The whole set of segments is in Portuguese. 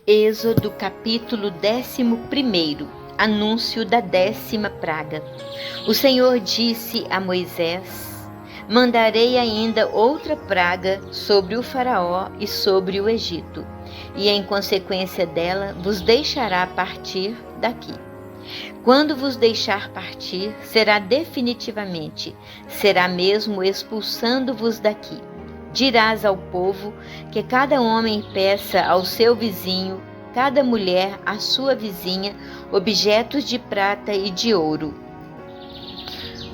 Êxodo capítulo 11. Anúncio da 10ª praga. O Senhor disse a Moisés: mandarei ainda outra praga sobre o Faraó e sobre o Egito, e em consequência dela vos deixará partir daqui. Quando vos deixar partir, será definitivamente, será mesmo expulsando-vos daqui. Dirás ao povo que cada homem peça ao seu vizinho, cada mulher à sua vizinha, objetos de prata e de ouro.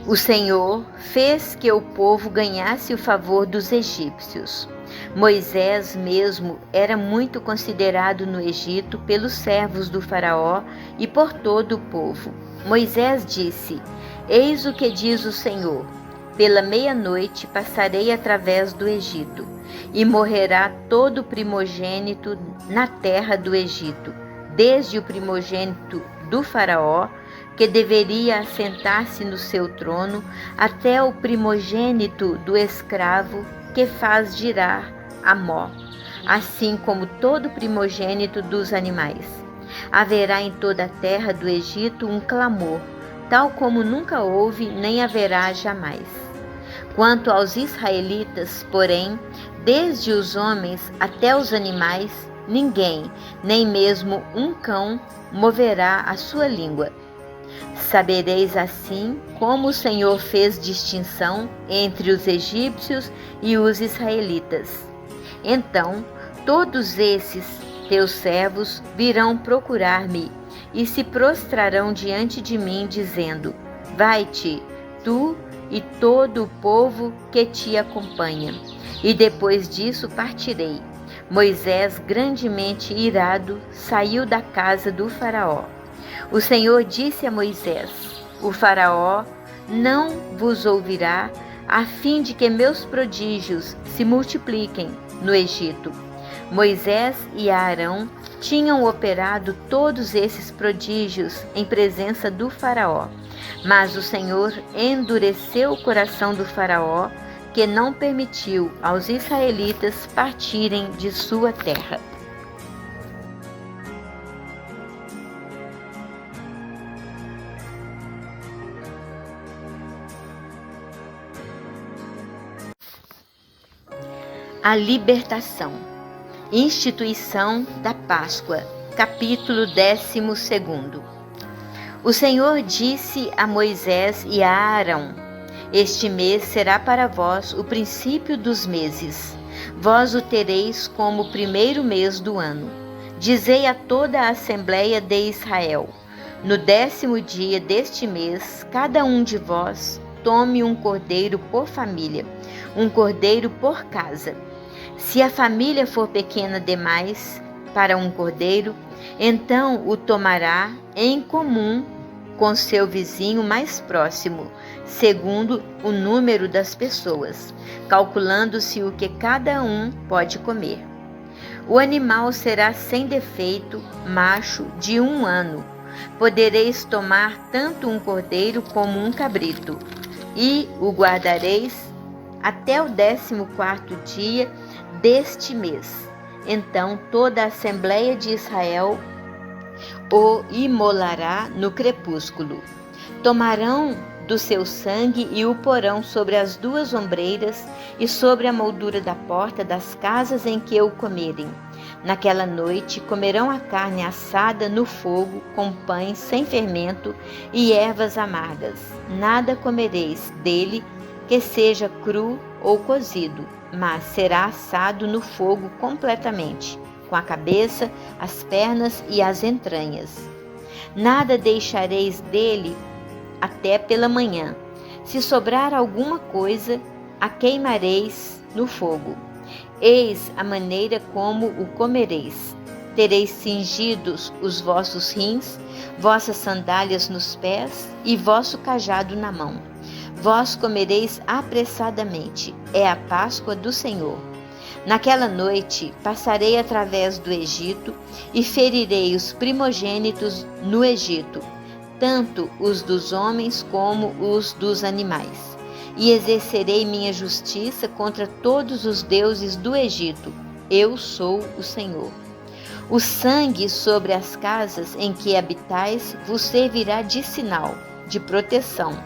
O Senhor fez que o povo ganhasse o favor dos egípcios. Moisés mesmo era muito considerado no Egito pelos servos do Faraó e por todo o povo. Moisés disse: eis o que diz o Senhor: pela meia-noite passarei através do Egito, e morrerá todo primogênito na terra do Egito, desde o primogênito do Faraó, que deveria assentar-se no seu trono, até o primogênito do escravo que faz girar a mó, assim como todo primogênito dos animais. Haverá em toda a terra do Egito um clamor, tal como nunca houve nem haverá jamais. Quanto aos israelitas, porém, desde os homens até os animais, ninguém, nem mesmo um cão, moverá a sua língua. Sabereis assim como o Senhor fez distinção entre os egípcios e os israelitas. Então, todos esses teus servos virão procurar-me e se prostrarão diante de mim, dizendo: vai-te, tu e todo o povo que te acompanha. E depois disso partirei. Moisés, grandemente irado, saiu da casa do Faraó. O Senhor disse a Moisés: o Faraó não vos ouvirá, a fim de que meus prodígios se multipliquem no Egito. Moisés e Arão tinham operado todos esses prodígios em presença do Faraó, mas o Senhor endureceu o coração do Faraó, que não permitiu aos israelitas partirem de sua terra. A libertação. Instituição da Páscoa. Capítulo 12. O Senhor disse a Moisés e a Arão: este mês será para vós o princípio dos meses. Vós o tereis como o primeiro mês do ano. Dizei a toda a Assembleia de Israel: no 10º dia deste mês, cada um de vós tome um cordeiro por família, um cordeiro por casa. Se a família for pequena demais para um cordeiro, então o tomará em comum com seu vizinho mais próximo, segundo o número das pessoas, calculando-se o que cada um pode comer. O animal será sem defeito, macho, de 1 ano. Podereis tomar tanto um cordeiro como um cabrito, e o guardareis até o 14º dia deste mês. Então toda a Assembleia de Israel o imolará no crepúsculo. Tomarão do seu sangue e o porão sobre as 2 ombreiras e sobre a moldura da porta das casas em que o comerem. Naquela noite comerão a carne assada no fogo, com pães sem fermento e ervas amargas. Nada comereis dele que seja cru ou cozido, mas será assado no fogo completamente, com a cabeça, as pernas e as entranhas. Nada deixareis dele até pela manhã. Se sobrar alguma coisa, a queimareis no fogo. Eis a maneira como o comereis. Tereis cingidos os vossos rins, vossas sandálias nos pés e vosso cajado na mão. Vós comereis apressadamente, é a Páscoa do Senhor. Naquela noite passarei através do Egito e ferirei os primogênitos no Egito, tanto os dos homens como os dos animais. E exercerei minha justiça contra todos os deuses do Egito. Eu sou o Senhor. O sangue sobre as casas em que habitais vos servirá de sinal, de proteção.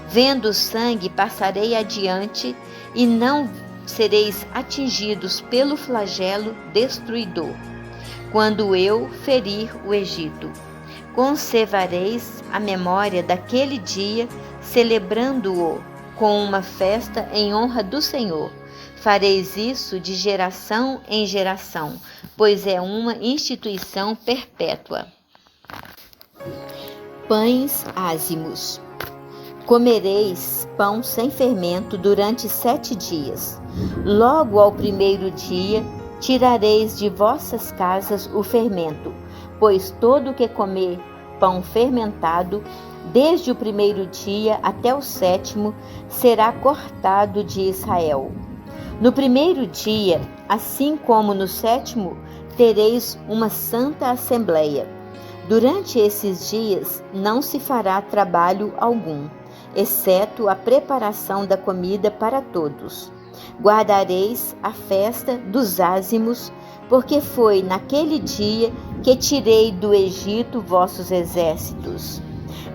Vendo o sangue, passarei adiante e não sereis atingidos pelo flagelo destruidor. Quando eu ferir o Egito, conservareis a memória daquele dia, celebrando-o com uma festa em honra do Senhor. Fareis isso de geração em geração, pois é uma instituição perpétua. Pães ázimos. Comereis pão sem fermento durante 7 dias. Logo ao primeiro dia, tirareis de vossas casas o fermento, pois todo o que comer pão fermentado, desde o primeiro dia até o 7º, será cortado de Israel. No primeiro dia, assim como no 7º, tereis uma santa assembleia. Durante esses dias não se fará trabalho algum, exceto a preparação da comida para todos. Guardareis a festa dos ázimos, porque foi naquele dia que tirei do Egito vossos exércitos.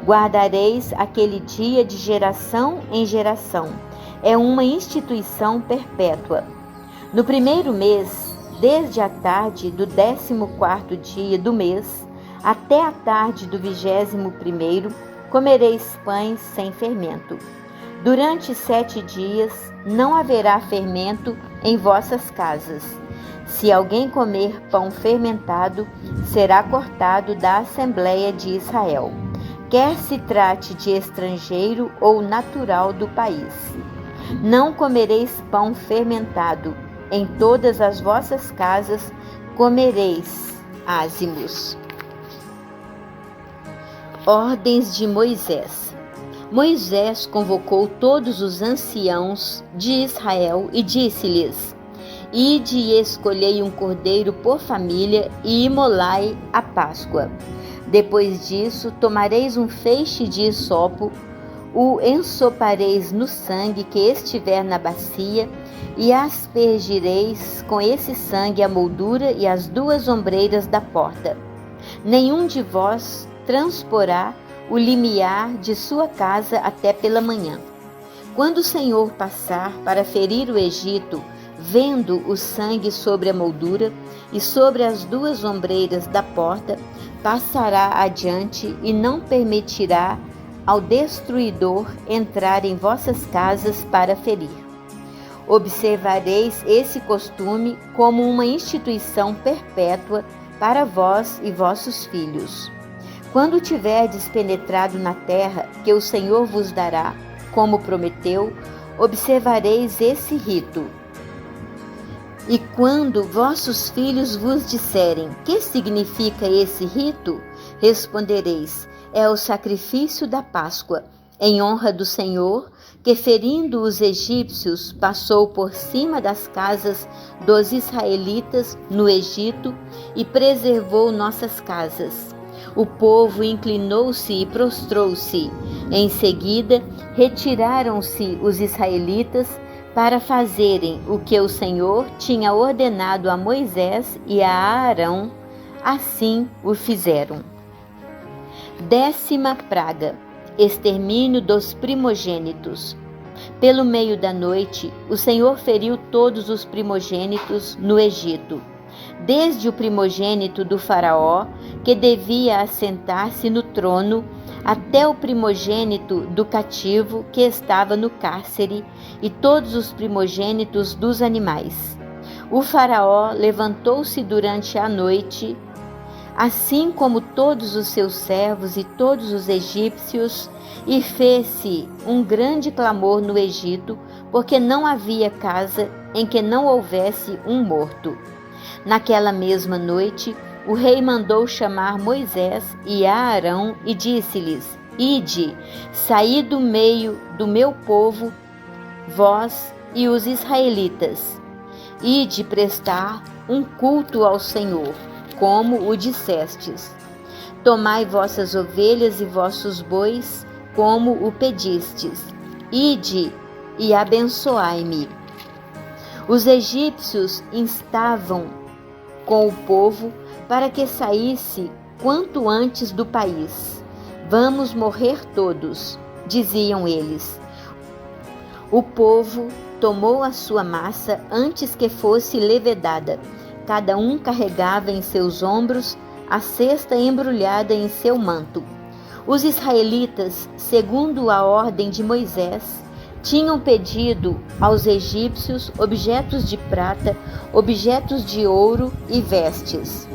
Guardareis aquele dia de geração em geração. É uma instituição perpétua. No primeiro mês, desde a tarde do 14º dia do mês, até a tarde do 21º, comereis pães sem fermento. Durante 7 dias não haverá fermento em vossas casas. Se alguém comer pão fermentado, será cortado da Assembleia de Israel, quer se trate de estrangeiro ou natural do país. Não comereis pão fermentado, em todas as vossas casas comereis ázimos. Ordens de Moisés. Moisés convocou todos os anciãos de Israel e disse-lhes: Ide e escolhei um cordeiro por família e imolai a Páscoa. Depois disso, tomareis um feixe de hisopo, o ensopareis no sangue que estiver na bacia e aspergireis com esse sangue a moldura e as 2 ombreiras da porta. Nenhum de vós transporá o limiar de sua casa até pela manhã. Quando o Senhor passar para ferir o Egito, vendo o sangue sobre a moldura e sobre as 2 ombreiras da porta, passará adiante e não permitirá ao destruidor entrar em vossas casas para ferir. Observareis esse costume como uma instituição perpétua para vós e vossos filhos. Quando tiverdes penetrado na terra que o Senhor vos dará, como prometeu, observareis esse rito. E quando vossos filhos vos disserem: que significa esse rito? Respondereis: é o sacrifício da Páscoa, em honra do Senhor, que ferindo os egípcios passou por cima das casas dos israelitas no Egito e preservou nossas casas. O povo inclinou-se e prostrou-se. Em seguida, retiraram-se os israelitas para fazerem o que o Senhor tinha ordenado a Moisés e a Arão. Assim o fizeram. 10ª praga: extermínio dos primogênitos. Pelo meio da noite, o Senhor feriu todos os primogênitos no Egito, desde o primogênito do faraó, que devia assentar-se no trono, até o primogênito do cativo, que estava no cárcere, e todos os primogênitos dos animais. O faraó levantou-se durante a noite, assim como todos os seus servos e todos os egípcios, e fez-se um grande clamor no Egito, porque não havia casa em que não houvesse um morto. Naquela mesma noite, o rei mandou chamar Moisés e Arão e disse-lhes: Ide, saí do meio do meu povo, vós e os israelitas. Ide prestar um culto ao Senhor, como o dissestes. Tomai vossas ovelhas e vossos bois, como o pedistes. Ide e abençoai-me. Os egípcios instavam com o povo para que saísse quanto antes do país. Vamos morrer todos, diziam eles. O povo tomou a sua massa antes que fosse levedada. Cada um carregava em seus ombros a cesta embrulhada em seu manto. Os israelitas, segundo a ordem de Moisés, tinham pedido aos egípcios objetos de prata, objetos de ouro e vestes.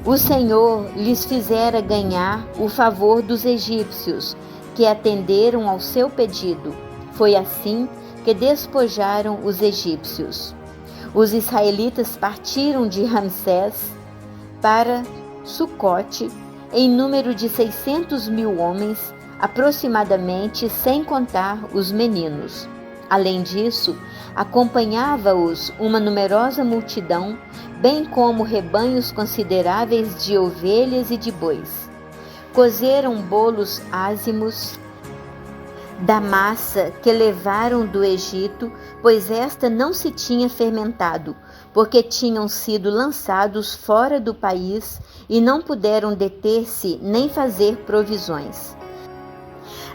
O Senhor lhes fizera ganhar o favor dos egípcios, que atenderam ao seu pedido. Foi assim que despojaram os egípcios. Os israelitas partiram de Ramsés para Sucote, em número de 600.000 homens, aproximadamente, sem contar os meninos. Além disso, acompanhava-os uma numerosa multidão, bem como rebanhos consideráveis de ovelhas e de bois. Cozeram bolos ázimos da massa que levaram do Egito, pois esta não se tinha fermentado, porque tinham sido lançados fora do país e não puderam deter-se nem fazer provisões.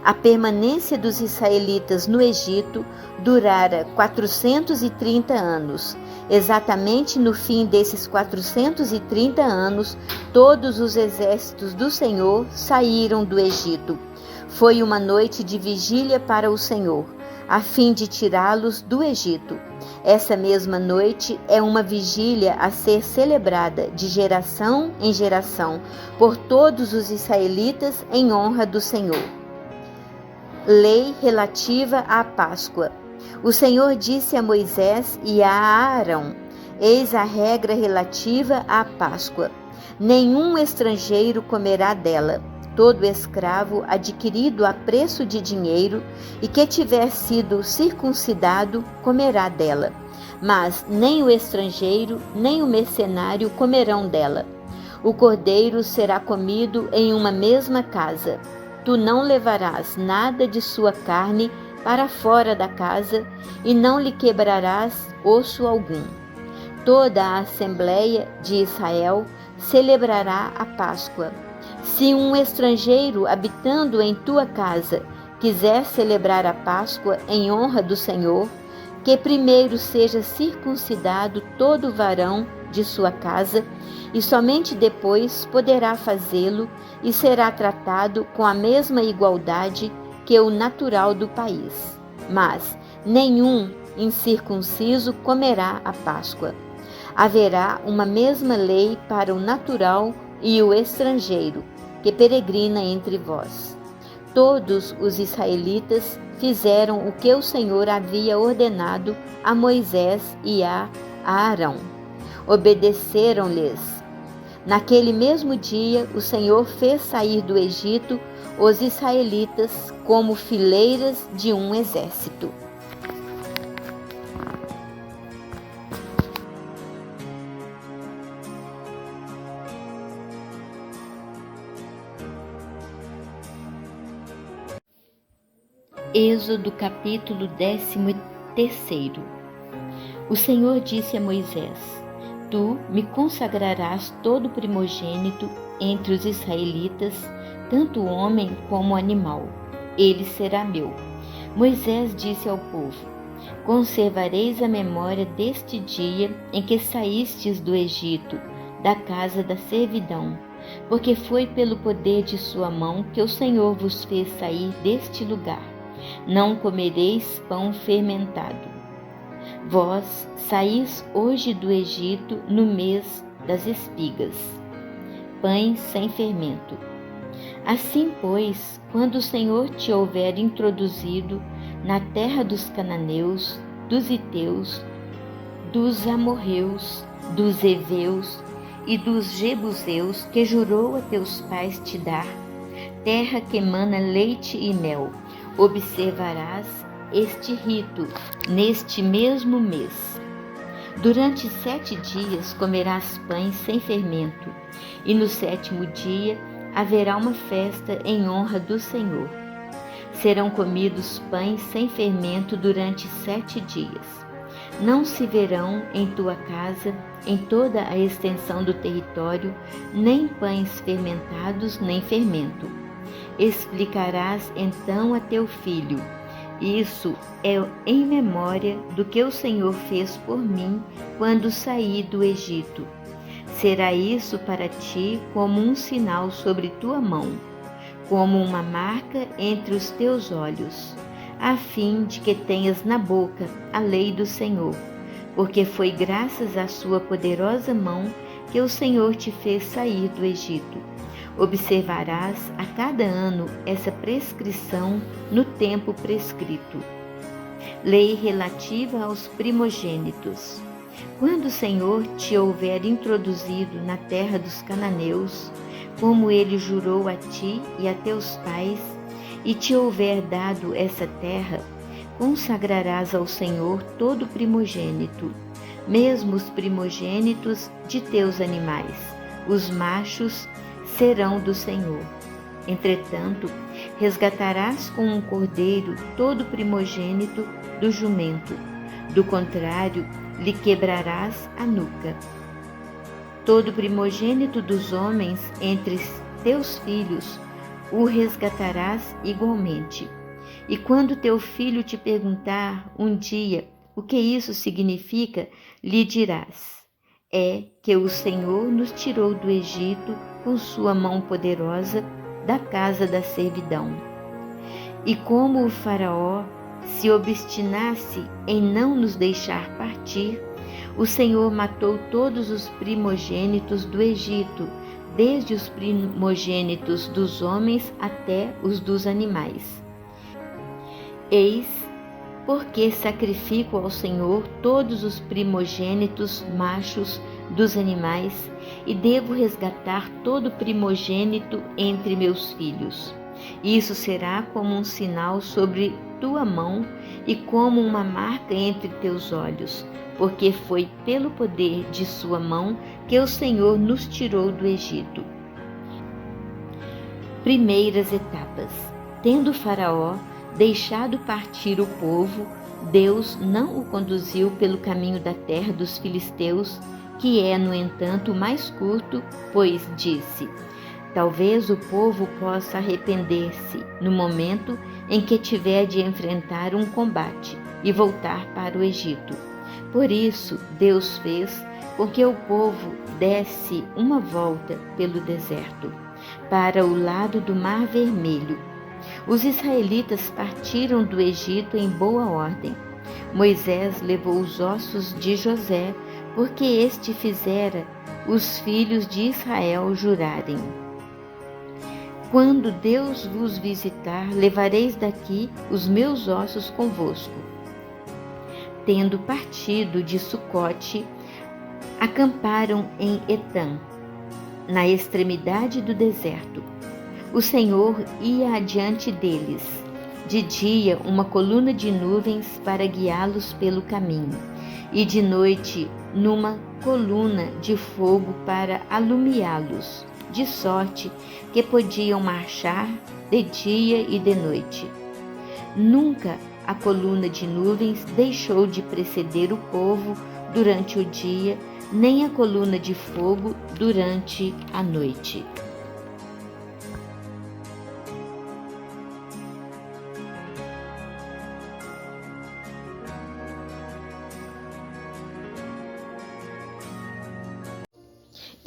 A permanência dos israelitas no Egito durara 430 anos. Exatamente no fim desses 430 anos, todos os exércitos do Senhor saíram do Egito. Foi uma noite de vigília para o Senhor, a fim de tirá-los do Egito. Essa mesma noite é uma vigília a ser celebrada de geração em geração por todos os israelitas em honra do Senhor. Lei relativa à Páscoa. O Senhor disse a Moisés e a Arão: eis a regra relativa à Páscoa. Nenhum estrangeiro comerá dela. Todo escravo adquirido a preço de dinheiro e que tiver sido circuncidado comerá dela. Mas nem o estrangeiro nem o mercenário comerão dela. O cordeiro será comido em uma mesma casa. Tu não levarás nada de sua carne para fora da casa e não lhe quebrarás osso algum. Toda a Assembleia de Israel celebrará a Páscoa. Se um estrangeiro habitando em tua casa quiser celebrar a Páscoa em honra do Senhor, que primeiro seja circuncidado todo varão de sua casa, e somente depois poderá fazê-lo e será tratado com a mesma igualdade que o natural do país. Mas nenhum incircunciso comerá a Páscoa. Haverá uma mesma lei para o natural e o estrangeiro, que peregrina entre vós. Todos os israelitas fizeram o que o Senhor havia ordenado a Moisés e a Arão. Obedeceram-lhes. Naquele mesmo dia, o Senhor fez sair do Egito os israelitas como fileiras de um exército. Êxodo capítulo 13. O Senhor disse a Moisés: Tu me consagrarás todo primogênito entre os israelitas, tanto homem como animal. Ele será meu. Moisés disse ao povo: Conservareis a memória deste dia em que saístes do Egito, da casa da servidão, porque foi pelo poder de sua mão que o Senhor vos fez sair deste lugar. Não comereis pão fermentado. Vós saís hoje do Egito no mês das espigas, pães sem fermento. Assim, pois, quando o Senhor te houver introduzido na terra dos cananeus, dos heteus, dos amorreus, dos heveus e dos jebuseus, que jurou a teus pais te dar, terra que emana leite e mel, observarás este rito neste mesmo mês. Durante 7 dias comerás pães sem fermento, e no 7º dia haverá uma festa em honra do Senhor. Serão comidos pães sem fermento durante 7 dias. não se verão em tua casa, em toda a extensão do território, nem pães fermentados, nem fermento. Explicarás então a teu filho: isso é em memória do que o Senhor fez por mim quando saí do Egito. Será isso para ti como um sinal sobre tua mão, como uma marca entre os teus olhos, a fim de que tenhas na boca a lei do Senhor, porque foi graças à sua poderosa mão que o Senhor te fez sair do Egito. Observarás a cada ano essa prescrição no tempo prescrito. Lei relativa aos primogênitos. Quando o Senhor te houver introduzido na terra dos cananeus, como ele jurou a ti e a teus pais, e te houver dado essa terra, consagrarás ao Senhor todo primogênito, mesmo os primogênitos de teus animais. Os machos serão do Senhor. Entretanto, resgatarás com um cordeiro todo primogênito do jumento. Do contrário, lhe quebrarás a nuca. Todo primogênito dos homens entre teus filhos o resgatarás igualmente. E quando teu filho te perguntar um dia o que isso significa, lhe dirás: é que o Senhor nos tirou do Egito com sua mão poderosa da casa da servidão. E como o Faraó se obstinasse em não nos deixar partir, o Senhor matou todos os primogênitos do Egito, desde os primogênitos dos homens até os dos animais. Eis porque sacrifico ao Senhor todos os primogênitos machos dos animais e devo resgatar todo primogênito entre meus filhos. Isso será como um sinal sobre tua mão e como uma marca entre teus olhos, porque foi pelo poder de sua mão que o Senhor nos tirou do Egito. Primeiras etapas. Tendo Faraó deixado partir o povo, Deus não o conduziu pelo caminho da terra dos filisteus, que é, no entanto, mais curto, pois disse: talvez o povo possa arrepender-se no momento em que tiver de enfrentar um combate e voltar para o Egito. Por isso, Deus fez com que o povo desse uma volta pelo deserto, para o lado do Mar Vermelho. Os israelitas partiram do Egito em boa ordem. Moisés levou os ossos de José, porque este fizera os filhos de Israel jurarem: quando Deus vos visitar, levareis daqui os meus ossos convosco. Tendo partido de Sucote, acamparam em Etã, na extremidade do deserto. O Senhor ia adiante deles, de dia uma coluna de nuvens para guiá-los pelo caminho, e de noite numa coluna de fogo para alumiá-los, de sorte que podiam marchar de dia e de noite. Nunca a coluna de nuvens deixou de preceder o povo durante o dia, nem a coluna de fogo durante a noite.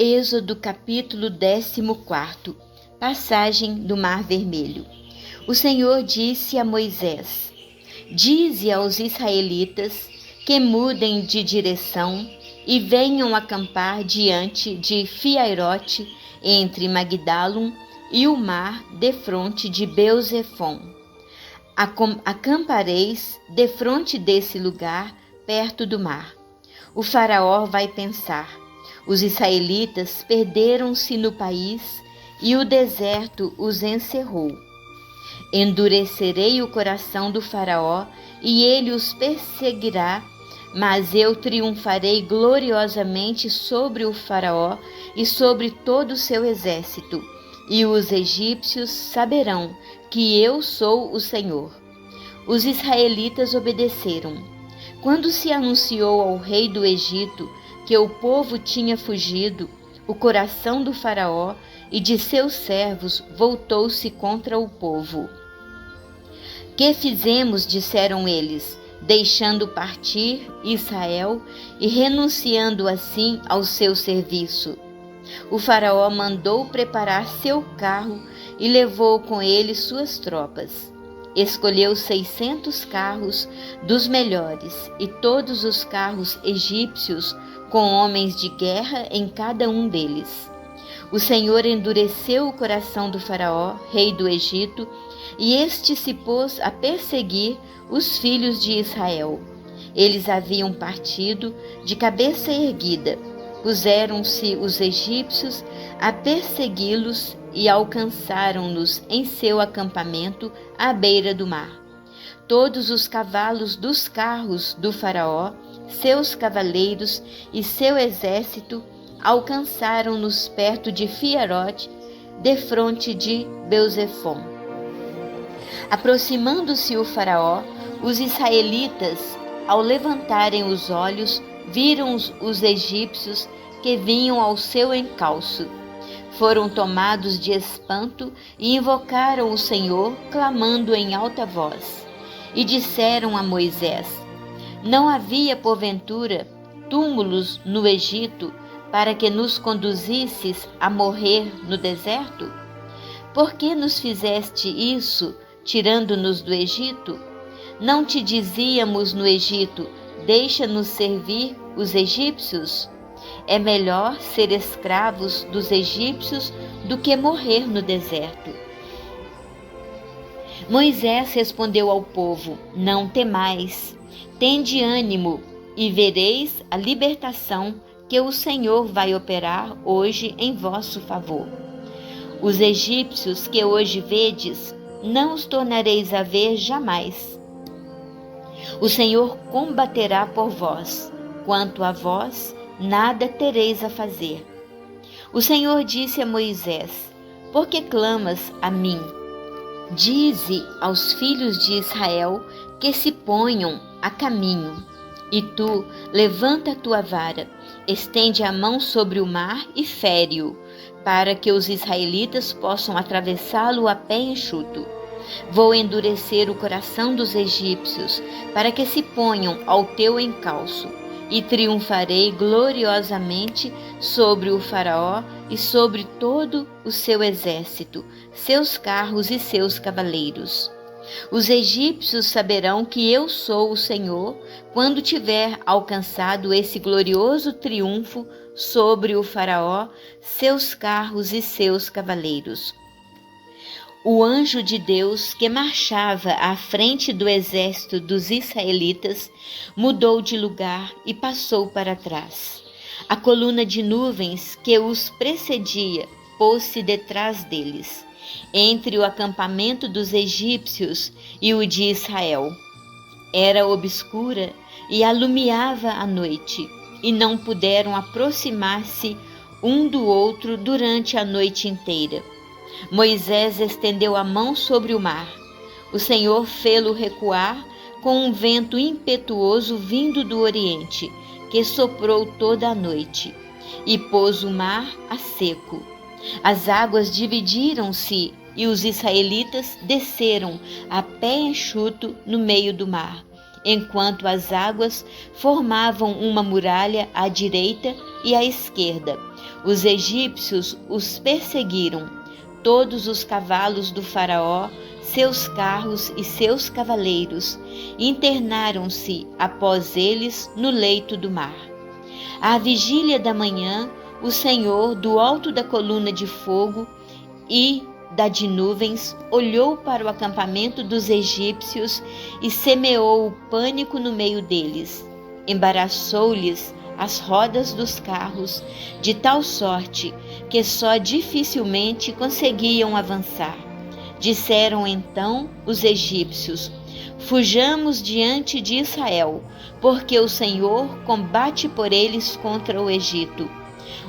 Êxodo capítulo 14. Passagem do Mar Vermelho. O Senhor disse a Moisés: dize aos israelitas que mudem de direção e venham acampar diante de Fiairote, entre Magdalum e o mar, defronte de Beelzefom. Acampareis defronte desse lugar, perto do mar. O Faraó vai pensar: os israelitas perderam-se no país e o deserto os encerrou. Endurecerei o coração do Faraó e ele os perseguirá, mas eu triunfarei gloriosamente sobre o Faraó e sobre todo o seu exército, e os egípcios saberão que eu sou o Senhor. Os israelitas obedeceram. Quando se anunciou ao rei do Egito que o povo tinha fugido, o coração do faraó e de seus servos voltou-se contra o povo. Que fizemos, disseram eles, deixando partir Israel e renunciando assim ao seu serviço? O faraó mandou preparar seu carro e levou com ele suas tropas. Escolheu 600 carros dos melhores e todos os carros egípcios com homens de guerra em cada um deles. O Senhor endureceu o coração do faraó, rei do Egito, e este se pôs a perseguir os filhos de Israel. Eles haviam partido de cabeça erguida. Puseram-se os egípcios a persegui-los e alcançaram-nos em seu acampamento à beira do mar. Todos os cavalos dos carros do faraó, seus cavaleiros e seu exército alcançaram-nos perto de Fiarote, defronte de Beuzefom. Aproximando-se o faraó, os israelitas, ao levantarem os olhos, viram os egípcios que vinham ao seu encalço. Foram tomados de espanto e invocaram o Senhor, clamando em alta voz. E disseram a Moisés: Não havia, porventura, túmulos no Egito, para que nos conduzisses a morrer no deserto? Por que nos fizeste isso, tirando-nos do Egito? Não te dizíamos no Egito: deixa-nos servir os egípcios? É melhor ser escravos dos egípcios do que morrer no deserto. Moisés respondeu ao povo: Não temais, tende ânimo, e vereis a libertação que o Senhor vai operar hoje em vosso favor. Os egípcios que hoje vedes, não os tornareis a ver jamais. O Senhor combaterá por vós, quanto a vós, nada tereis a fazer. O Senhor disse a Moisés: Por que clamas a mim? Dize aos filhos de Israel que se ponham a caminho. E tu, levanta a tua vara, estende a mão sobre o mar e fere-o, para que os israelitas possam atravessá-lo a pé enxuto. Vou endurecer o coração dos egípcios, para que se ponham ao teu encalço, e triunfarei gloriosamente sobre o faraó e sobre todo o seu exército, seus carros e seus cavaleiros. Os egípcios saberão que eu sou o Senhor, quando tiver alcançado esse glorioso triunfo sobre o faraó, seus carros e seus cavaleiros. O anjo de Deus, que marchava à frente do exército dos israelitas, mudou de lugar e passou para trás. A coluna de nuvens que os precedia pôs-se detrás deles, entre o acampamento dos egípcios e o de Israel. Era obscura e alumiava a noite, e não puderam aproximar-se um do outro durante a noite inteira. Moisés estendeu a mão sobre o mar. O Senhor fê-lo recuar com um vento impetuoso vindo do oriente, que soprou toda a noite, e pôs o mar a seco. As águas dividiram-se e os israelitas desceram a pé enxuto no meio do mar, enquanto as águas formavam uma muralha à direita e à esquerda. Os egípcios os perseguiram. Todos os cavalos do faraó, seus carros e seus cavaleiros, internaram-se após eles no leito do mar. À vigília da manhã, o Senhor, do alto da coluna de fogo e da de nuvens, olhou para o acampamento dos egípcios e semeou o pânico no meio deles. Embaraçou-lhes as rodas dos carros, de tal sorte que só dificilmente conseguiam avançar. Disseram então os egípcios: Fujamos diante de Israel, porque o Senhor combate por eles contra o Egito.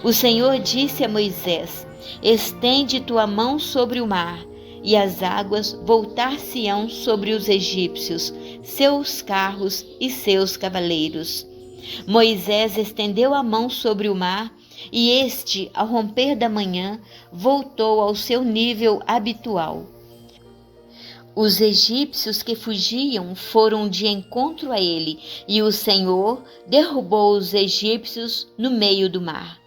O Senhor disse a Moisés: Estende tua mão sobre o mar, e as águas voltar-se-ão sobre os egípcios, seus carros e seus cavaleiros. Moisés estendeu a mão sobre o mar, e este, ao romper da manhã, voltou ao seu nível habitual. Os egípcios que fugiam foram de encontro a ele, e o Senhor derrubou os egípcios no meio do mar.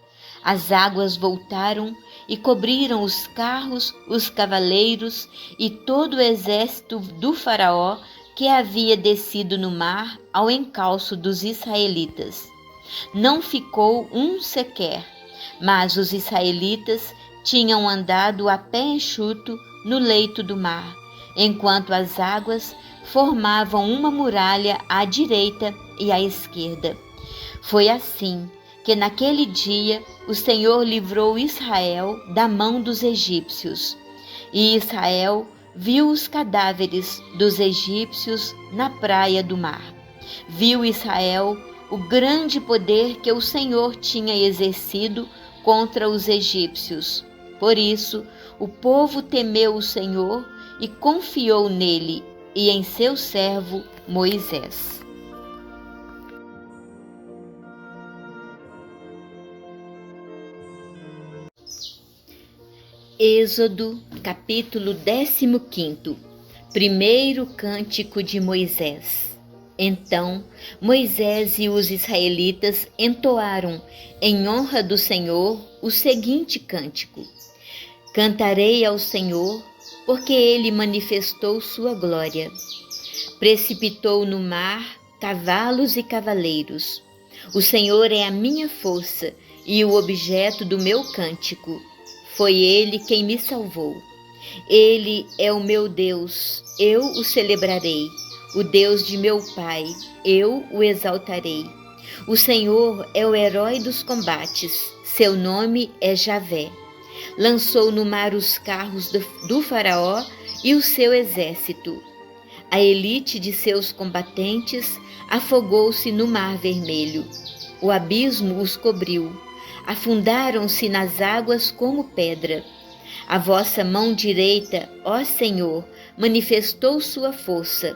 As águas voltaram e cobriram os carros, os cavaleiros e todo o exército do faraó que havia descido no mar ao encalço dos israelitas. Não ficou um sequer, mas os israelitas tinham andado a pé enxuto no leito do mar, enquanto as águas formavam uma muralha à direita e à esquerda. Foi assim que naquele dia o Senhor livrou Israel da mão dos egípcios. E Israel viu os cadáveres dos egípcios na praia do mar. Viu Israel o grande poder que o Senhor tinha exercido contra os egípcios. Por isso, o povo temeu o Senhor e confiou nele e em seu servo Moisés. Êxodo, capítulo 15. Primeiro cântico de Moisés. Então Moisés e os israelitas entoaram, em honra do Senhor, o seguinte cântico: Cantarei ao Senhor, porque ele manifestou sua glória. Precipitou no mar cavalos e cavaleiros. O Senhor é a minha força e o objeto do meu cântico. Foi ele quem me salvou. Ele é o meu Deus, eu o celebrarei. O Deus de meu pai, eu o exaltarei. O Senhor é o herói dos combates, seu nome é Javé. Lançou no mar os carros do faraó e o seu exército. A elite de seus combatentes afogou-se no mar vermelho. O abismo os cobriu. Afundaram-se nas águas como pedra. A vossa mão direita, ó Senhor, manifestou sua força.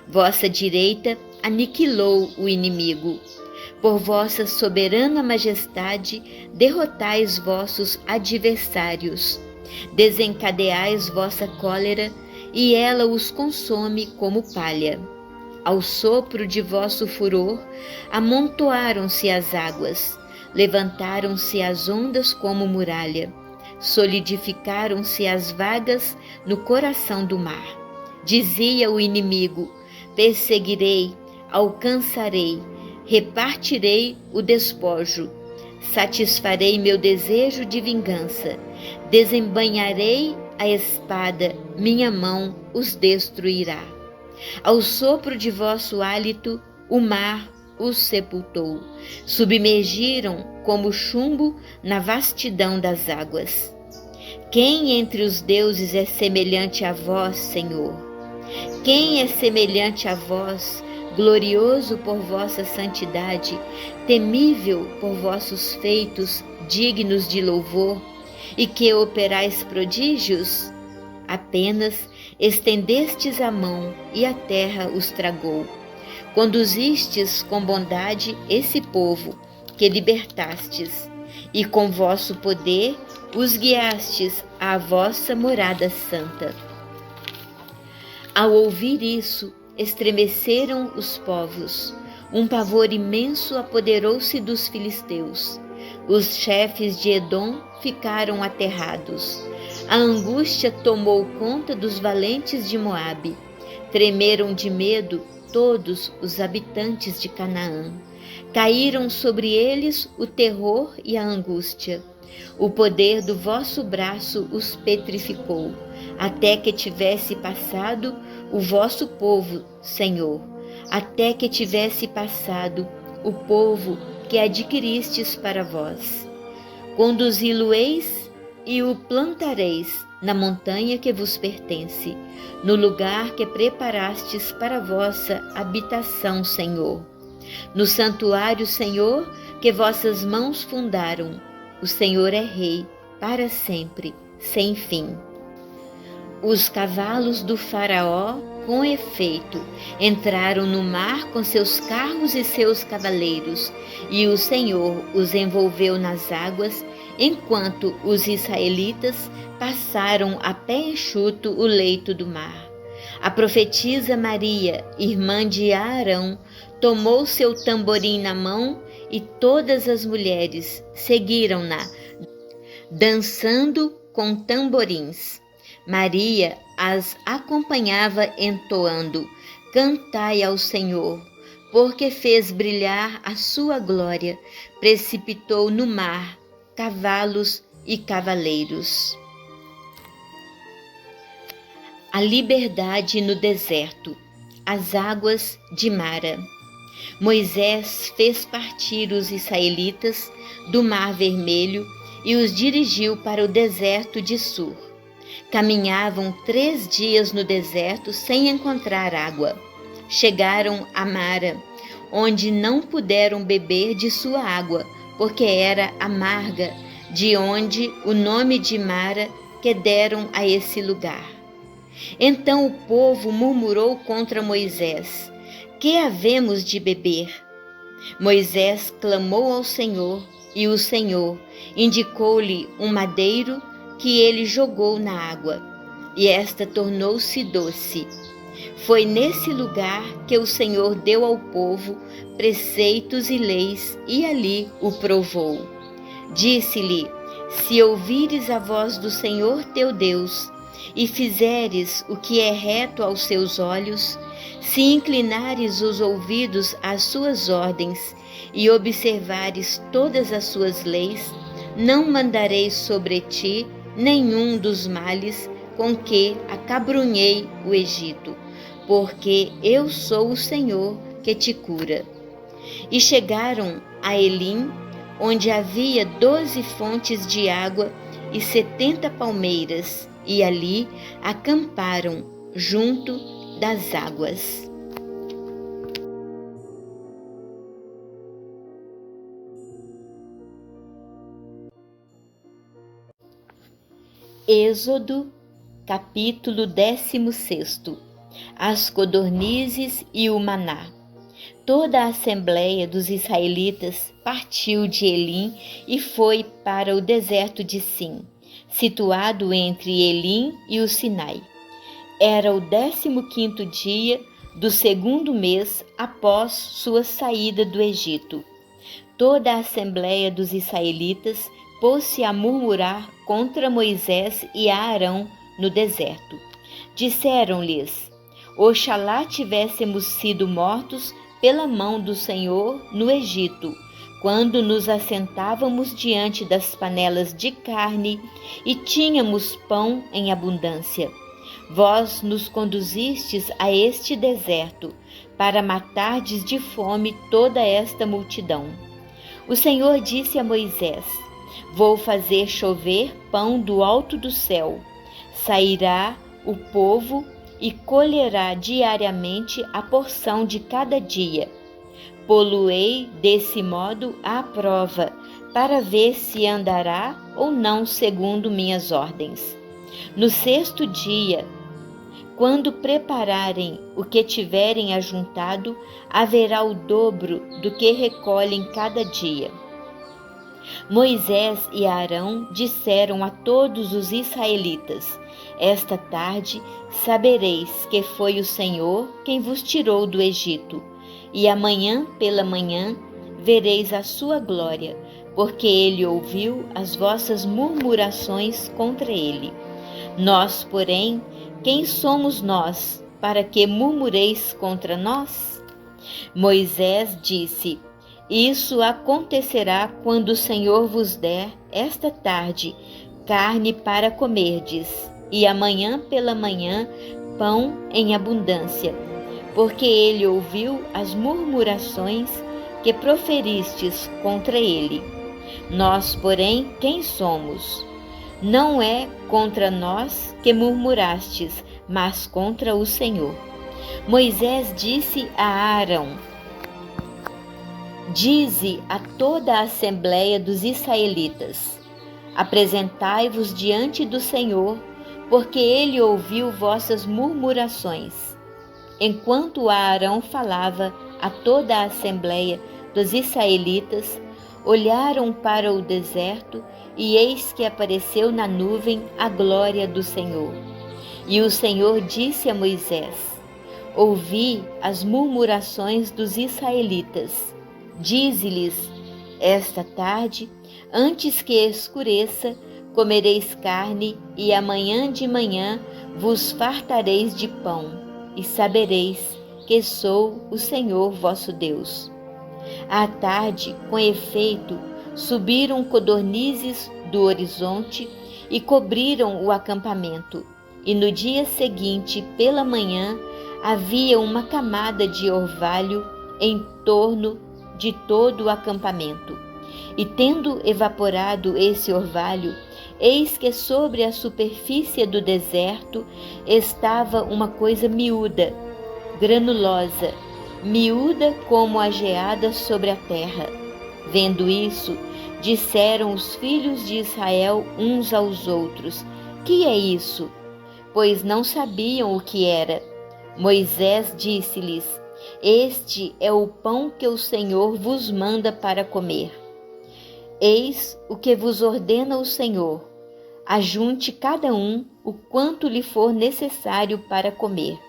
Vossa direita aniquilou o inimigo. Por vossa soberana majestade, derrotais vossos adversários. Desencadeais vossa cólera, e ela os consome como palha. Ao sopro de vosso furor, amontoaram-se as águas. Levantaram-se as ondas como muralha, solidificaram-se as vagas no coração do mar. Dizia o inimigo: perseguirei, alcançarei, repartirei o despojo, satisfarei meu desejo de vingança, desembainharei a espada, minha mão os destruirá. Ao sopro de vosso hálito, o mar os sepultou. Submergiram como chumbo na vastidão das águas. Quem entre os deuses é semelhante a vós, Senhor? Quem é semelhante a vós, glorioso por vossa santidade, temível por vossos feitos, dignos de louvor, e que operais prodígios? Apenas estendestes a mão e a terra os tragou. Conduzistes com bondade esse povo que libertastes, e com vosso poder os guiastes à vossa morada santa. Ao ouvir isso, estremeceram os povos. Um pavor imenso apoderou-se dos filisteus. Os chefes de Edom ficaram aterrados. A angústia tomou conta dos valentes de Moabe. Tremeram de medo todos os habitantes de Canaã. Caíram sobre eles o terror e a angústia. O poder do vosso braço os petrificou, até que tivesse passado o vosso povo, Senhor, até que tivesse passado o povo que adquiristes para vós. Conduzi-lo-eis e o plantareis na montanha que vos pertence, no lugar que preparastes para vossa habitação, Senhor. No santuário, Senhor, que vossas mãos fundaram. O Senhor é Rei para sempre, sem fim. Os cavalos do faraó, com efeito, entraram no mar com seus carros e seus cavaleiros, e o Senhor os envolveu nas águas, enquanto os israelitas passaram a pé enxuto o leito do mar. A profetisa Maria, irmã de Arão, tomou seu tamborim na mão e todas as mulheres seguiram-na, dançando com tamborins. Maria as acompanhava entoando: Cantai ao Senhor, porque fez brilhar a sua glória, precipitou no mar cavalos e cavaleiros. A liberdade no deserto, as águas de Mara. Moisés fez partir os israelitas do Mar Vermelho e os dirigiu para o deserto de Sur. Caminhavam 3 dias no deserto sem encontrar água. Chegaram a Mara, onde não puderam beber de sua água, porque era amarga, de onde o nome de Mara que deram a esse lugar. Então o povo murmurou contra Moisés: Que havemos de beber? Moisés clamou ao Senhor, e o Senhor indicou-lhe um madeiro que ele jogou na água, e esta tornou-se doce. Foi nesse lugar que o Senhor deu ao povo preceitos e leis, e ali o provou. Disse-lhe: Se ouvires a voz do Senhor teu Deus, e fizeres o que é reto aos seus olhos, se inclinares os ouvidos às suas ordens, e observares todas as suas leis, não mandarei sobre ti nenhum dos males com que acabrunhei o Egito, porque eu sou o Senhor que te cura. E chegaram a Elim, onde havia 12 fontes de água e 70 palmeiras, e ali acamparam junto das águas. Êxodo, capítulo 16. As codornizes e o maná. Toda a assembleia dos israelitas partiu de Elim e foi para o deserto de Sim, situado entre Elim e o Sinai. Era o 15º dia do 2º mês após sua saída do Egito. Toda a assembleia dos israelitas pôs-se a murmurar contra Moisés e Arão no deserto. Disseram-lhes: Oxalá tivéssemos sido mortos pela mão do Senhor no Egito, quando nos assentávamos diante das panelas de carne e tínhamos pão em abundância. Vós nos conduzistes a este deserto, para matardes de fome toda esta multidão. O Senhor disse a Moisés: Vou fazer chover pão do alto do céu. Sairá o povo e colherá diariamente a porção de cada dia. Poluei desse modo à prova, para ver se andará ou não segundo minhas ordens. No 6º dia, quando prepararem o que tiverem ajuntado, haverá o dobro do que recolhem cada dia. Moisés e Arão disseram a todos os israelitas: Esta tarde sabereis que foi o Senhor quem vos tirou do Egito, e amanhã pela manhã vereis a sua glória, porque ele ouviu as vossas murmurações contra ele. Nós, porém, quem somos nós, para que murmureis contra nós? Moisés disse: Isso acontecerá quando o Senhor vos der, esta tarde, carne para comerdes, e amanhã pela manhã pão em abundância, porque ele ouviu as murmurações que proferistes contra ele. Nós, porém, quem somos? Não é contra nós que murmurastes, mas contra o Senhor. Moisés disse a Arão: Dize a toda a assembleia dos israelitas: Apresentai-vos diante do Senhor porque ele ouviu vossas murmurações. Enquanto Arão falava a toda a assembleia dos israelitas, olharam para o deserto, e eis que apareceu na nuvem a glória do Senhor. E o Senhor disse a Moisés: ouvi as murmurações dos israelitas. Dize-lhes: esta tarde, antes que escureça, comereis carne, e amanhã de manhã vos fartareis de pão, e sabereis que sou o Senhor vosso Deus. À tarde, com efeito, subiram codornizes do horizonte e cobriram o acampamento, e no dia seguinte, pela manhã, havia uma camada de orvalho em torno de todo o acampamento. E tendo evaporado esse orvalho, eis que sobre a superfície do deserto estava uma coisa miúda, granulosa, miúda como a geada sobre a terra. Vendo isso, disseram os filhos de Israel uns aos outros: que é isso? Pois não sabiam o que era. Moisés disse-lhes: este é o pão que o Senhor vos manda para comer. Eis o que vos ordena o Senhor: ajunte cada um o quanto lhe for necessário para comer.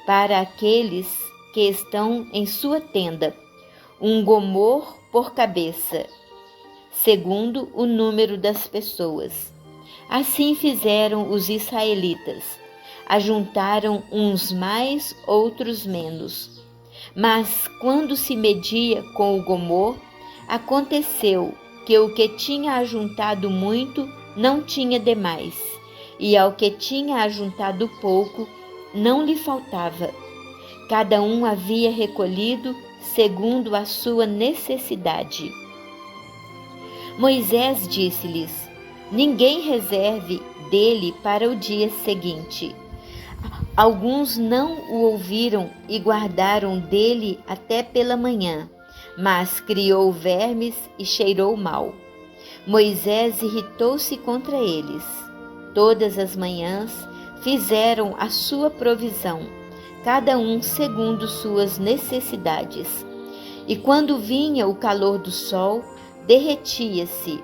Para aqueles que estão em sua tenda, um gomor por cabeça, segundo o número das pessoas. Assim fizeram os israelitas. Ajuntaram uns mais, outros menos. Mas quando se media com o gomor, aconteceu que o que tinha ajuntado muito não tinha demais, e ao que tinha ajuntado pouco não lhe faltava. Cada um havia recolhido segundo a sua necessidade. Moisés disse-lhes: ninguém reserve dele para o dia seguinte. Alguns não o ouviram e guardaram dele até pela manhã, mas criou vermes e cheirou mal. Moisés irritou-se contra eles. Todas as manhãs fizeram a sua provisão, cada um segundo suas necessidades. E quando vinha o calor do sol, derretia-se.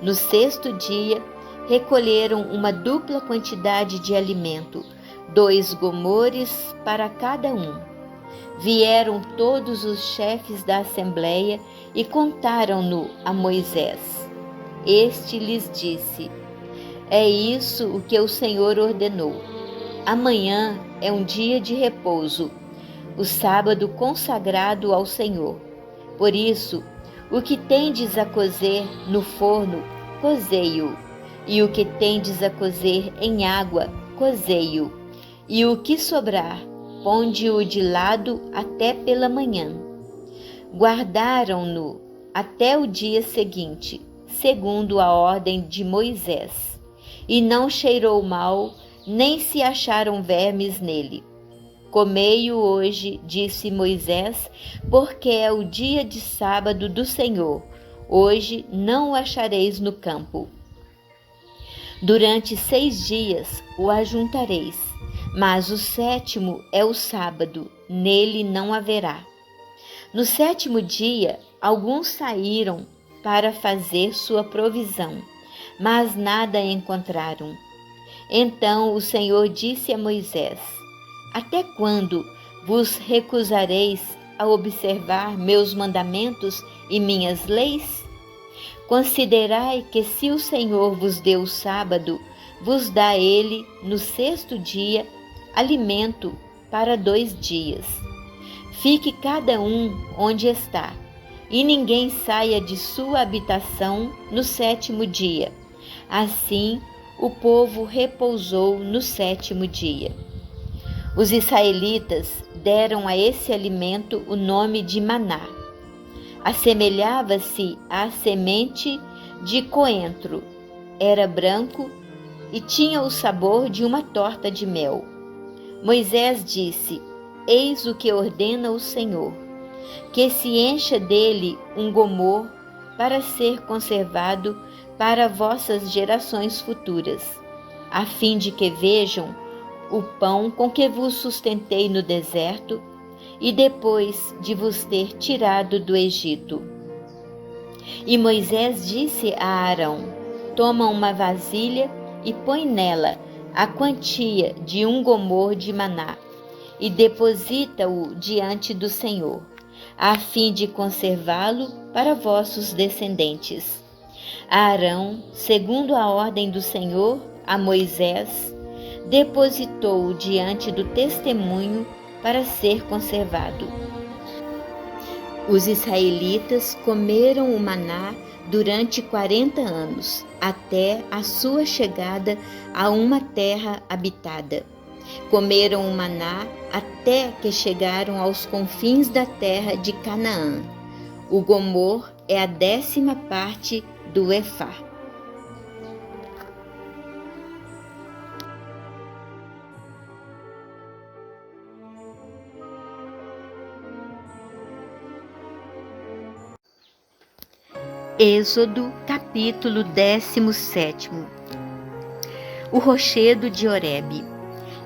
No sexto dia, recolheram uma dupla quantidade de alimento, 2 gomores para cada um. Vieram todos os chefes da assembleia e contaram-no a Moisés. Este lhes disse: é isso o que o Senhor ordenou. Amanhã é um dia de repouso, o sábado consagrado ao Senhor. Por isso, o que tendes a cozer no forno, cozei-o, e o que tendes a cozer em água, cozei-o, e o que sobrar, ponde-o de lado até pela manhã. Guardaram-no até o dia seguinte, segundo a ordem de Moisés, e não cheirou mal, nem se acharam vermes nele. Comei-o hoje, disse Moisés, porque é o dia de sábado do Senhor. Hoje não o achareis no campo. Durante 6 dias o ajuntareis, mas o 7º é o sábado, nele não haverá. No 7º dia, alguns saíram para fazer sua provisão, mas nada encontraram. Então o Senhor disse a Moisés: até quando vos recusareis a observar meus mandamentos e minhas leis? Considerai que se o Senhor vos deu o sábado, vos dá ele no 6º dia alimento para 2 dias. Fique cada um onde está, e ninguém saia de sua habitação no 7º dia. Assim o povo repousou no 7º dia. Os israelitas deram a esse alimento o nome de maná. Assemelhava-se à semente de coentro, era branco e tinha o sabor de uma torta de mel. Moisés disse: eis o que ordena o Senhor, que se encha dele um gomor para ser conservado para vossas gerações futuras. a fim de que vejam o pão com que vos sustentei no deserto, e depois de vos ter tirado do Egito. E Moisés disse a Arão: toma uma vasilha e põe nela a quantia de 1 gomor de maná, e deposita-o diante do Senhor, a fim de conservá-lo para vossos descendentes. Arão, segundo a ordem do Senhor a Moisés, depositou-o diante do testemunho para ser conservado. Os israelitas comeram o maná durante 40 anos, até a sua chegada a uma terra habitada. Comeram o maná até que chegaram aos confins da terra de Canaã. O gomor é a 10ª parte do efá. Êxodo, capítulo 17. O rochedo de Horebe.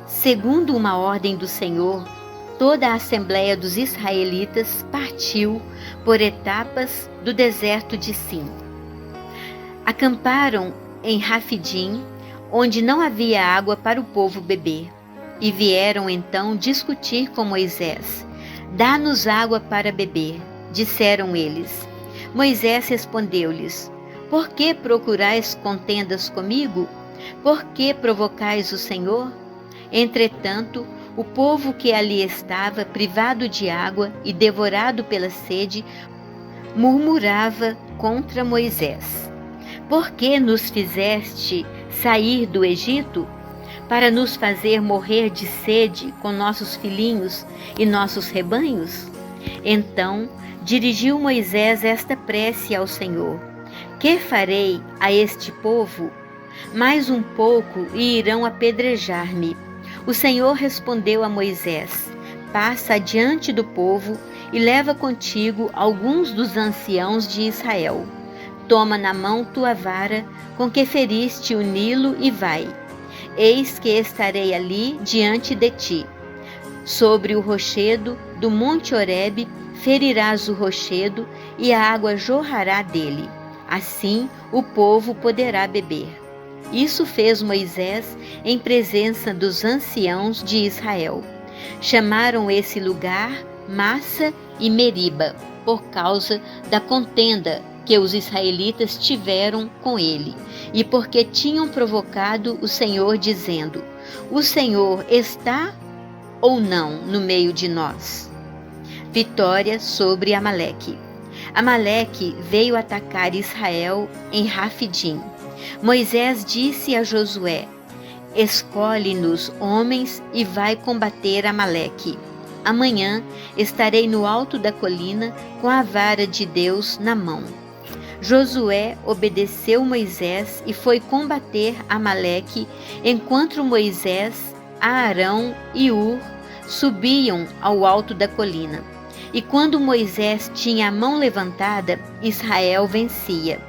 Segundo uma ordem do Senhor, toda a assembleia dos israelitas partiu por etapas do deserto de Sim. Acamparam em Rafidim, onde não havia água para o povo beber, e vieram então discutir com Moisés. Dá-nos água para beber, disseram eles. Moisés respondeu-lhes: por que procurais contendas comigo? Por que provocais o Senhor? Entretanto, o povo que ali estava, privado de água e devorado pela sede, murmurava contra Moisés: por que nos fizeste sair do Egito? Para nos fazer morrer de sede com nossos filhinhos e nossos rebanhos? Então dirigiu Moisés esta prece ao Senhor: que farei a este povo? Mais um pouco e irão apedrejar-me. O Senhor respondeu a Moisés: passa adiante do povo e leva contigo alguns dos anciãos de Israel. Toma na mão tua vara com que feriste o Nilo e vai. Eis que estarei ali diante de ti. Sobre o rochedo do monte Horebe ferirás o rochedo e a água jorrará dele. Assim o povo poderá beber. Isso fez Moisés em presença dos anciãos de Israel. Chamaram esse lugar Massa e Meriba, por causa da contenda que os israelitas tiveram com ele, e porque tinham provocado o Senhor, dizendo: o Senhor está ou não no meio de nós? Vitória sobre Amaleque. Amaleque veio atacar Israel em Rafidim. Moisés disse a Josué: escolhe-nos homens e vai combater Amaleque. Amanhã estarei no alto da colina com a vara de Deus na mão. Josué obedeceu Moisés e foi combater Amaleque, enquanto Moisés, Arão e Hur subiam ao alto da colina. E quando Moisés tinha a mão levantada, Israel vencia.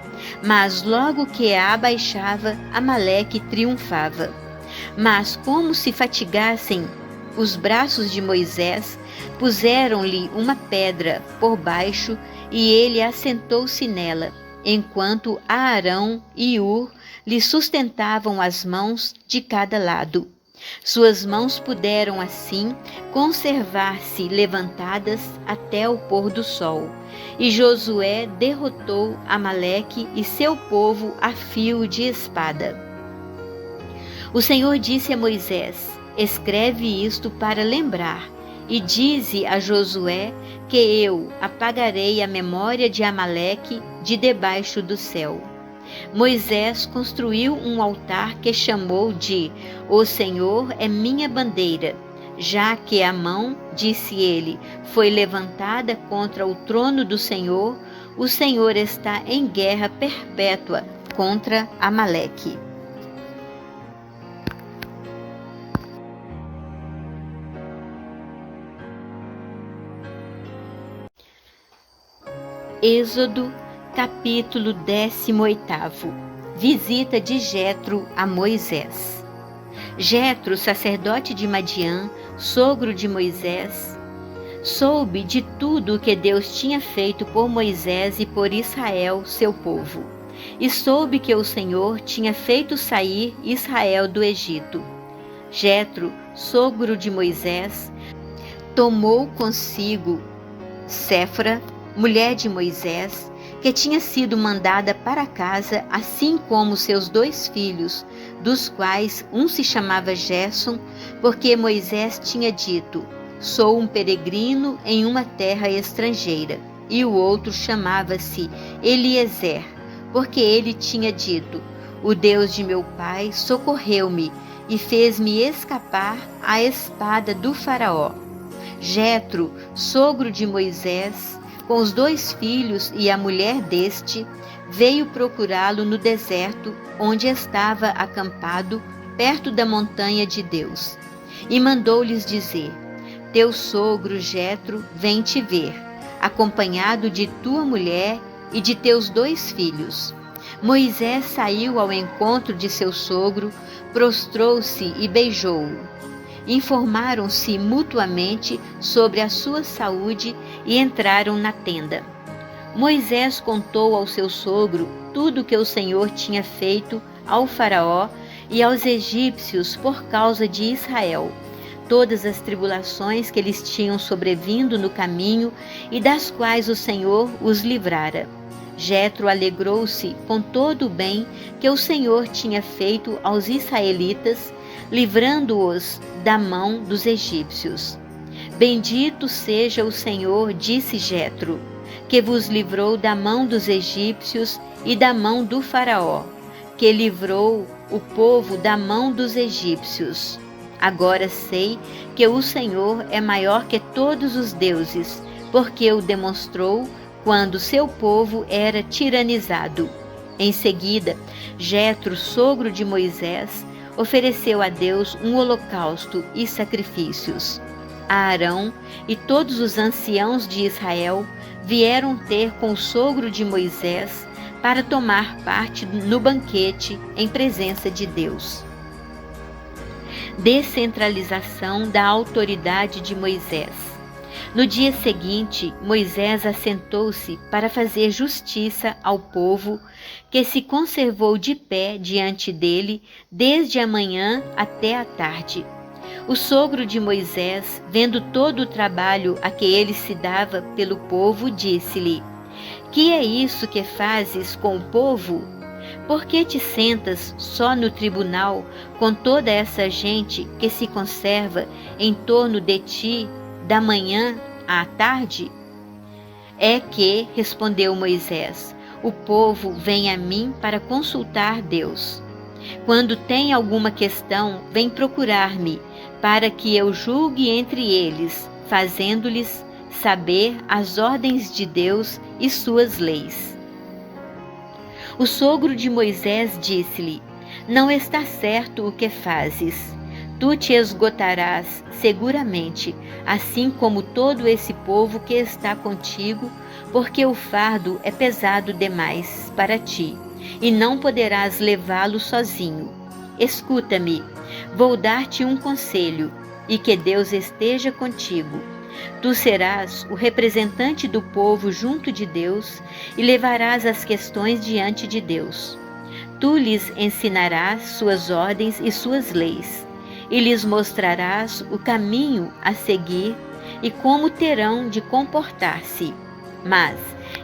Mas logo que a abaixava, Amaleque triunfava. Mas como se fatigassem os braços de Moisés, puseram-lhe uma pedra por baixo e ele assentou-se nela, enquanto Arão e Hur lhe sustentavam as mãos de cada lado. Suas mãos puderam assim conservar-se levantadas até o pôr do sol. E Josué derrotou Amaleque e seu povo a fio de espada. O Senhor disse a Moisés: escreve isto para lembrar, e dize a Josué que eu apagarei a memória de Amaleque de debaixo do céu. Moisés construiu um altar que chamou de O Senhor é minha bandeira, já que a mão, disse ele, foi levantada contra o trono do Senhor, o Senhor está em guerra perpétua contra Amaleque. Êxodo, capítulo 18. Visita de Jetro a Moisés. Jetro, sacerdote de Madiã, sogro de Moisés, soube de tudo o que Deus tinha feito por Moisés e por Israel, seu povo, e soube que o Senhor tinha feito sair Israel do Egito. Jetro, sogro de Moisés, tomou consigo Séfora, mulher de Moisés, que tinha sido mandada para casa, assim como seus 2 filhos, dos quais um se chamava Gerson, porque Moisés tinha dito: sou um peregrino em uma terra estrangeira, e o outro chamava-se Eliezer, porque ele tinha dito: o Deus de meu pai socorreu-me e fez-me escapar à espada do faraó. Jetro, sogro de Moisés, com os 2 filhos e a mulher deste, veio procurá-lo no deserto, onde estava acampado, perto da montanha de Deus. E mandou-lhes dizer: teu sogro Jetro vem te ver, acompanhado de tua mulher e de teus 2 filhos. Moisés saiu ao encontro de seu sogro, prostrou-se e beijou-o. Informaram-se mutuamente sobre a sua saúde e entraram na tenda. Moisés contou ao seu sogro tudo o que o Senhor tinha feito ao faraó e aos egípcios por causa de Israel, todas as tribulações que lhes tinham sobrevindo no caminho e das quais o Senhor os livrara. Jetro alegrou-se com todo o bem que o Senhor tinha feito aos israelitas, livrando-os da mão dos egípcios. Bendito seja o Senhor, disse Jetro, que vos livrou da mão dos egípcios e da mão do faraó, que livrou o povo da mão dos egípcios. Agora sei que o Senhor é maior que todos os deuses, porque o demonstrou quando seu povo era tiranizado. Em seguida, Jetro, sogro de Moisés, ofereceu a Deus um holocausto e sacrifícios. Arão e todos os anciãos de Israel vieram ter com o sogro de Moisés para tomar parte no banquete em presença de Deus. Descentralização da autoridade de Moisés. No dia seguinte, Moisés assentou-se para fazer justiça ao povo, que se conservou de pé diante dele desde a manhã até a tarde. O sogro de Moisés, vendo todo o trabalho a que ele se dava pelo povo, disse-lhe: que é isso que fazes com o povo? Por que te sentas só no tribunal com toda essa gente que se conserva em torno de ti da manhã à tarde? É que, respondeu Moisés, o povo vem a mim para consultar Deus. Quando tem alguma questão, vem procurar-me, para que eu julgue entre eles, fazendo-lhes saber as ordens de Deus e suas leis. O sogro de Moisés disse-lhe: não está certo o que fazes. Tu te esgotarás seguramente, assim como todo esse povo que está contigo, porque o fardo é pesado demais para ti, e não poderás levá-lo sozinho. Escuta-me, vou dar-te um conselho, e que Deus esteja contigo. Tu serás o representante do povo junto de Deus e levarás as questões diante de Deus. Tu lhes ensinarás suas ordens e suas leis, e lhes mostrarás o caminho a seguir e como terão de comportar-se. Mas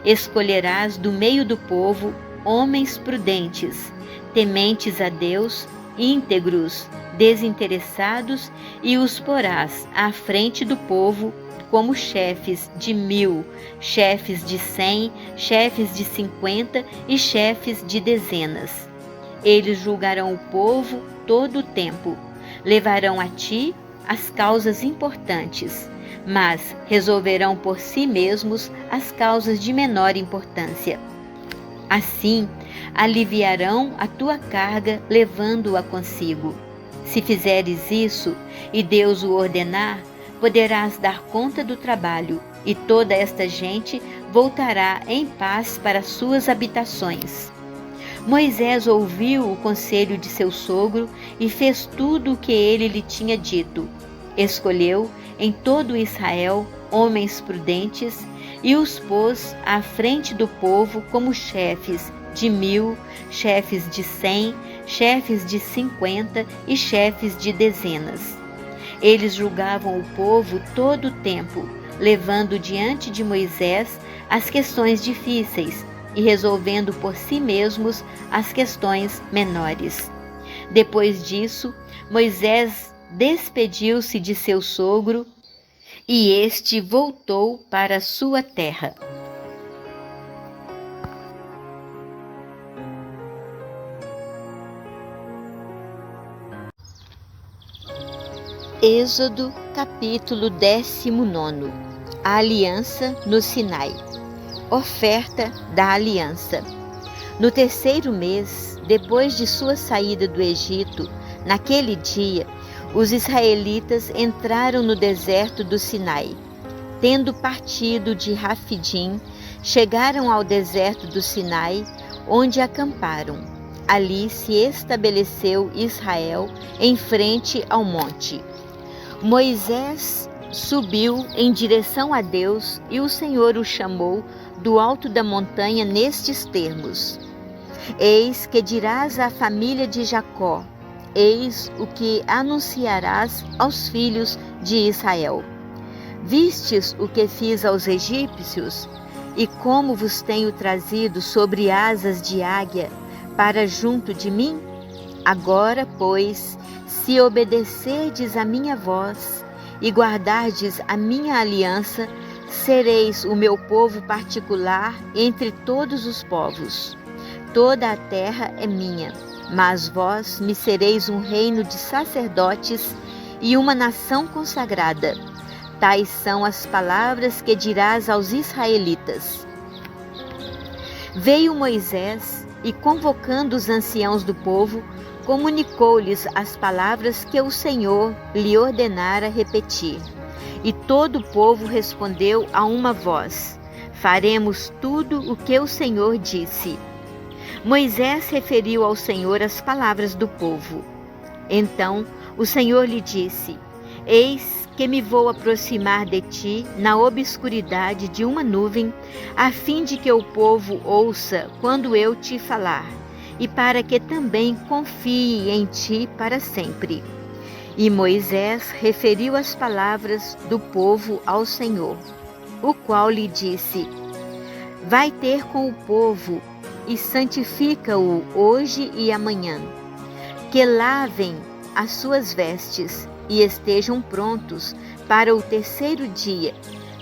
escolherás do meio do povo homens prudentes, tementes a Deus, íntegros, desinteressados, e os porás à frente do povo como chefes de 1000, chefes de 100, chefes de 50 e chefes de dezenas. Eles julgarão o povo todo o tempo, levarão a ti as causas importantes, mas resolverão por si mesmos as causas de menor importância. Assim, aliviarão a tua carga, levando-a consigo. Se fizeres isso, e Deus o ordenar, poderás dar conta do trabalho, e toda esta gente voltará em paz para suas habitações. Moisés ouviu o conselho de seu sogro e fez tudo o que ele lhe tinha dito. Escolheu em todo Israel homens prudentes e os pôs à frente do povo como chefes de 1000, chefes de 100, chefes de 50 e chefes de dezenas. Eles julgavam o povo todo o tempo, levando diante de Moisés as questões difíceis e resolvendo por si mesmos as questões menores. Depois disso, Moisés despediu-se de seu sogro e este voltou para sua terra. Êxodo, capítulo 19. A aliança no Sinai. Oferta da aliança. No terceiro mês, depois de sua saída do Egito, naquele dia, os israelitas entraram no deserto do Sinai. Tendo partido de Rafidim, chegaram ao deserto do Sinai, onde acamparam. Ali se estabeleceu Israel em frente ao monte. Moisés subiu em direção a Deus e o Senhor o chamou do alto da montanha nestes termos: Eis que dirás à família de Jacó, eis o que anunciarás aos filhos de Israel. Vistes o que fiz aos egípcios, e como vos tenho trazido sobre asas de águia para junto de mim? Agora, pois, se obedecerdes a minha voz e guardardes a minha aliança, sereis o meu povo particular entre todos os povos. Toda a terra é minha, mas vós me sereis um reino de sacerdotes e uma nação consagrada. Tais são as palavras que dirás aos israelitas. Veio Moisés e, convocando os anciãos do povo, comunicou-lhes as palavras que o Senhor lhe ordenara repetir. E todo o povo respondeu a uma voz: Faremos tudo o que o Senhor disse. Moisés referiu ao Senhor as palavras do povo. Então o Senhor lhe disse: Eis que me vou aproximar de ti na obscuridade de uma nuvem, a fim de que o povo ouça quando eu te falar, e para que também confie em ti para sempre. E Moisés referiu as palavras do povo ao Senhor, o qual lhe disse: Vai ter com o povo e santifica-o hoje e amanhã, que lavem as suas vestes e estejam prontos para o terceiro dia,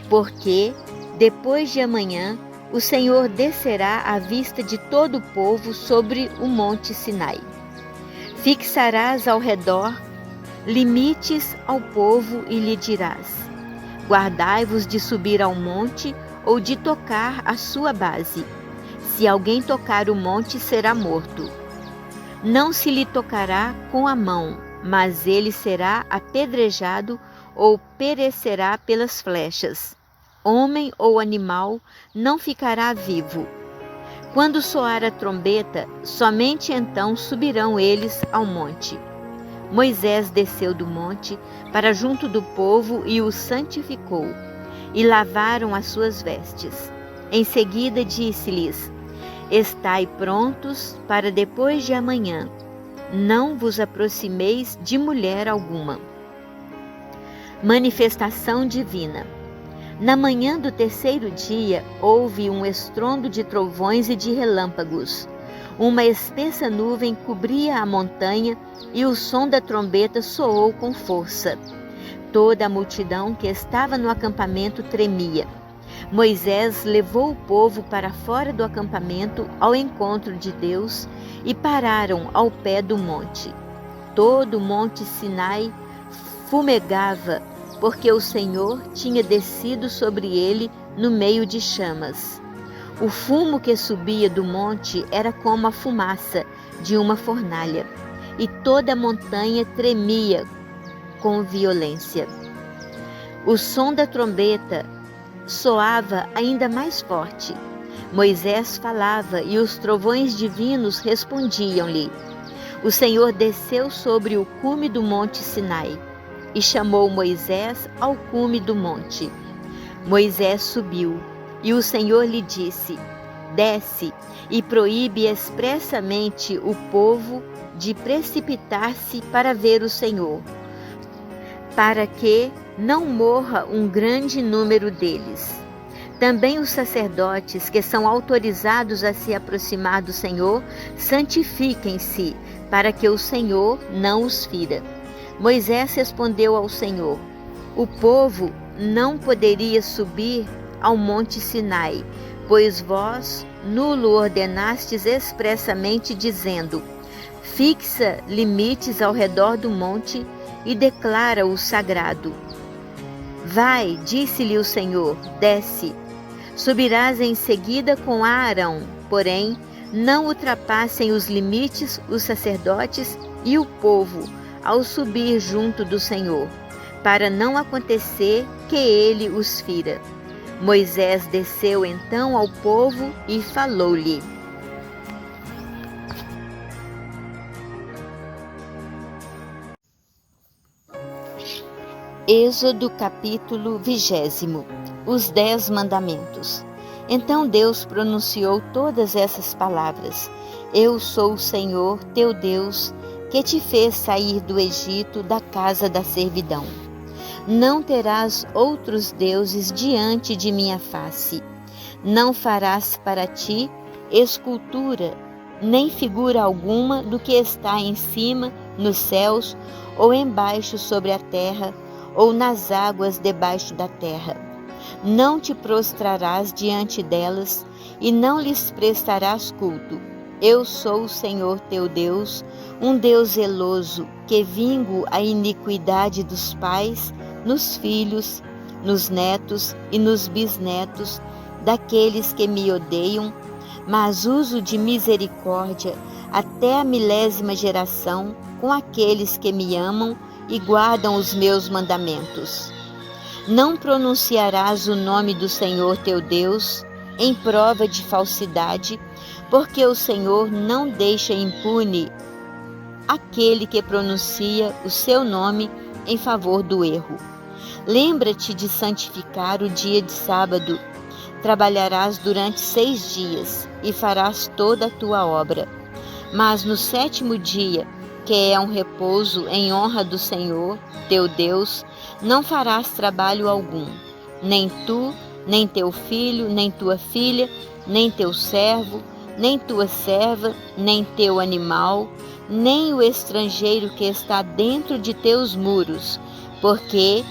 porque depois de amanhã o Senhor descerá à vista de todo o povo sobre o monte Sinai. Fixarás ao redor limites ao povo e lhe dirás: Guardai-vos de subir ao monte ou de tocar a sua base. Se alguém tocar o monte, será morto. Não se lhe tocará com a mão, mas ele será apedrejado ou perecerá pelas flechas. Homem ou animal não ficará vivo. Quando soar a trombeta, somente então subirão eles ao monte. Moisés desceu do monte para junto do povo e o santificou, e lavaram as suas vestes. Em seguida disse-lhes: Estai prontos para depois de amanhã. Não vos aproximeis de mulher alguma. Manifestação divina. Na manhã do terceiro dia, houve um estrondo de trovões e de relâmpagos. Uma espessa nuvem cobria a montanha e o som da trombeta soou com força. Toda a multidão que estava no acampamento tremia. Moisés levou o povo para fora do acampamento ao encontro de Deus e pararam ao pé do monte. Todo o monte Sinai fumegava, porque o Senhor tinha descido sobre ele no meio de chamas. O fumo que subia do monte era como a fumaça de uma fornalha, e toda a montanha tremia com violência. O som da trombeta soava ainda mais forte. Moisés falava e os trovões divinos respondiam-lhe. O Senhor desceu sobre o cume do monte Sinai e chamou Moisés ao cume do monte. Moisés subiu e o Senhor lhe disse: desce e proíbe expressamente o povo de precipitar-se para ver o Senhor, para que não morra um grande número deles. Também os sacerdotes que são autorizados a se aproximar do Senhor, santifiquem-se, para que o Senhor não os fira. Moisés respondeu ao Senhor: o povo não poderia subir ao monte Sinai, pois vós nulo ordenastes expressamente, dizendo: fixa limites ao redor do monte e declara-o sagrado. Vai, disse-lhe o Senhor, desce. Subirás em seguida com Arão, porém não ultrapassem os limites os sacerdotes e o povo ao subir junto do Senhor, para não acontecer que ele os fira. Moisés desceu então ao povo e falou-lhe. Êxodo capítulo 20. Os 10 mandamentos. Então Deus pronunciou todas essas palavras: Eu sou o Senhor, teu Deus, que te fez sair do Egito, da casa da servidão. Não terás outros deuses diante de minha face. Não farás para ti escultura, nem figura alguma do que está em cima, nos céus, ou embaixo sobre a terra, ou nas águas debaixo da terra. Não te prostrarás diante delas, e não lhes prestarás culto. Eu sou o Senhor teu Deus, um Deus zeloso, que vingo a iniquidade dos pais nos filhos, nos netos e nos bisnetos daqueles que me odeiam, mas uso de misericórdia até a 1000ª geração com aqueles que me amam e guardam os meus mandamentos. Não pronunciarás o nome do Senhor teu Deus em prova de falsidade, porque o Senhor não deixa impune aquele que pronuncia o seu nome em favor do erro. Lembra-te de santificar o dia de sábado. Trabalharás durante 6 dias e farás toda a tua obra. Mas no 7º dia, que é um repouso em honra do Senhor, teu Deus, não farás trabalho algum, nem tu, nem teu filho, nem tua filha, nem teu servo, nem tua serva, nem teu animal, nem o estrangeiro que está dentro de teus muros, porque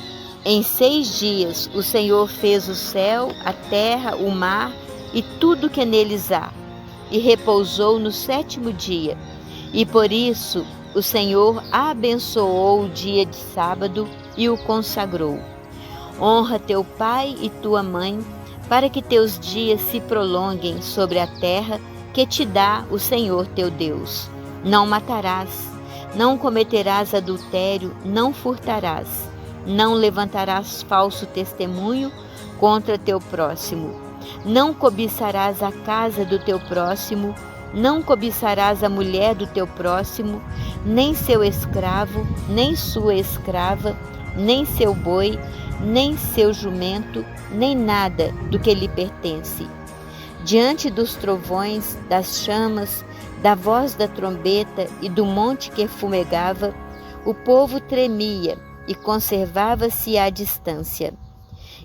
em 6 dias o Senhor fez o céu, a terra, o mar e tudo que neles há, e repousou no 7º dia. E por isso o Senhor abençoou o dia de sábado e o consagrou. Honra teu pai e tua mãe, para que teus dias se prolonguem sobre a terra que te dá o Senhor teu Deus. Não matarás, não cometerás adultério, não furtarás, não levantarás falso testemunho contra teu próximo, não cobiçarás a casa do teu próximo, não cobiçarás a mulher do teu próximo, nem seu escravo, nem sua escrava, nem seu boi, nem seu jumento, nem nada do que lhe pertence. Diante dos trovões, das chamas, da voz da trombeta e do monte que fumegava, o povo tremia e conservava-se à distância.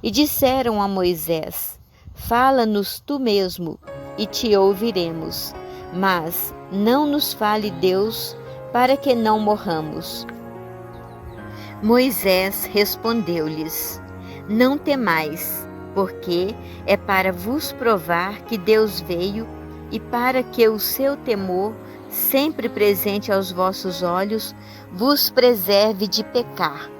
E disseram a Moisés: Fala-nos tu mesmo, e te ouviremos, mas não nos fale Deus, para que não morramos. Moisés respondeu-lhes: Não temais, porque é para vos provar que Deus veio e para que o seu temor, sempre presente aos vossos olhos, vos preserve de pecar.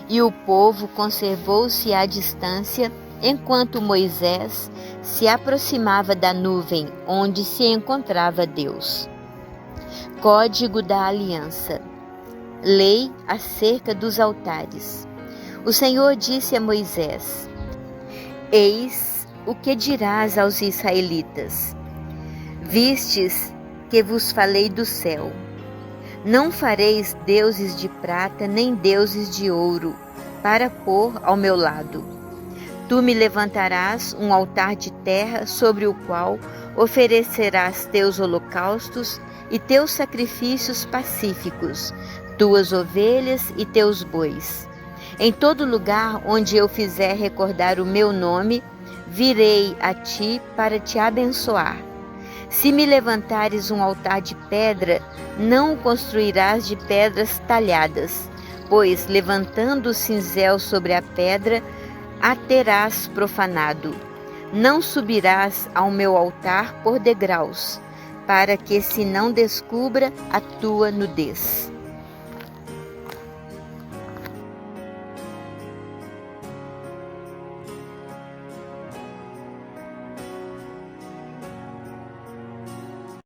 E o povo conservou-se à distância, enquanto Moisés se aproximava da nuvem onde se encontrava Deus. Código da Aliança. Lei acerca dos altares. O Senhor disse a Moisés: Eis o que dirás aos israelitas? Vistes que vos falei do céu. Não fareis deuses de prata nem deuses de ouro para pôr ao meu lado. Tu me levantarás um altar de terra sobre o qual oferecerás teus holocaustos e teus sacrifícios pacíficos, tuas ovelhas e teus bois. Em todo lugar onde eu fizer recordar o meu nome, virei a ti para te abençoar. Se me levantares um altar de pedra, não o construirás de pedras talhadas, pois, levantando o cinzel sobre a pedra, a terás profanado. Não subirás ao meu altar por degraus, para que se não descubra a tua nudez.